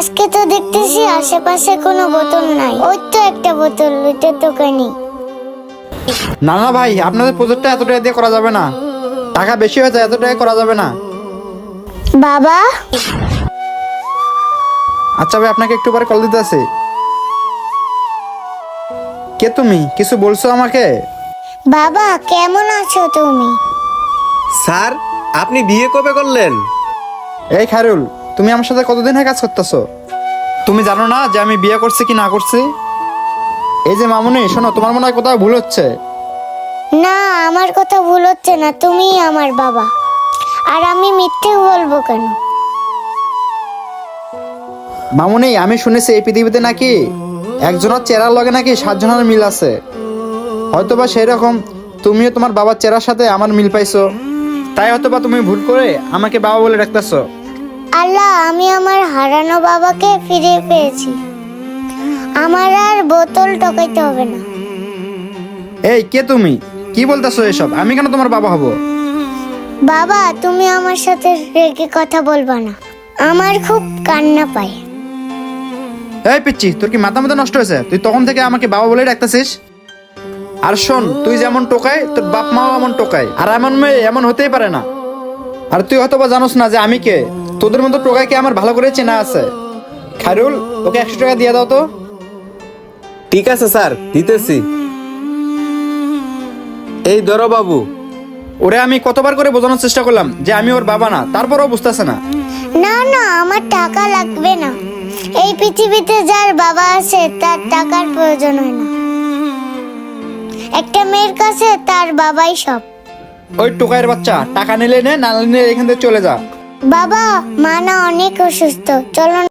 আজকে তো দেখতেছি আশেপাশে কোনো বোতল নাই। ওই তো একটা বোতল, ওইটা দোকানি। না না ভাই, আপনাদের প্রজেক্টটা এত টাকা দিয়ে করা যাবে না, টাকা বেশি হয়ে যায়, এত টাকা করা যাবে না। বাবা, আচ্ছা ভাই, আপনাকে একটু পরে কল দিতে আছে। কে তুমি, কিছু বলছো আমাকে? বাবা কেমন আছো তুমি? স্যার, আপনি বিয়ে কবে করলেন? এই খায়রুল, তুমি আমার সাথে কতদিন হয়ে কাজ করতেছো? তুমি জানো না যে আমি বিয়ে করছি কি না করছি? এই যে মামুনি, শোনো, তোমার মনে হয় কোথাও ভুল হচ্ছে। না, আমার কথা ভুল হচ্ছে না, তুমিই আমার বাবা। আর আমি মিথ্যে বলবো কেন? মামুনি, আমি শুনেছি এই পৃথিবীতে নাকি একজনের চেহারার লগে নাকি 7 জনের মিল আছে। হয়তোবা সেই রকম তুমিও তোমার বাবার চেহারার সাথে আমার মিল পাইছো, তাই হয়তোবা তুমি ভুল করে আমাকে বাবা বলে ডাকতেছো। আল্লাহ, আমি আমার হারানো বাবাকে ফিরে পেয়েছি। আমার আর বোতল টকাইতে হবে না। এই কে তুমি, কি বলতেছো এসব? আমি কেন তোমার বাবা হব? বাবা, তুমি আমার সাথে রেগে কথা বলবা না, আমার খুব কান্না পায়। এই পিচ্ছি, তোর কি মাথা মাথা নষ্ট হয়েছে? তুই তখন থেকে আমাকে বাবা বলেই ডাকতেছিস। আর শোন, তুই যেমন টোকায় তোর বাপ মাও এমন টোকায়, আর এমন মেয়ে এমন হতেই পারে না। আর তুই হয়তো বা জানোস না যে আমি কে। তোদের মতো টোকাইকে আমার ভালো করে চেনা আছে। খায়রুল, ওকে 100 টাকা দিয়ে দাও তো। ঠিক আছে স্যার, দিতেছি। এই ধরো বাবু। ওরে আমি কতবার করে বোঝানোর চেষ্টা করলাম যে আমি ওর বাবা না, তারপরও বুঝতেছে না। না না, আমার টাকা লাগবে না। এই পৃথিবীতে যার বাবা আছে তার টাকার প্রয়োজন হয় না। একটা মেয়ের কাছে তার বাবাই সব। ওই টোকাইয়ের বাচ্চা, টাকা নিলে নে, না নিলে এখান থেকে চলে যা। বাবা, মা না অনেক অসুস্থ, চলো না।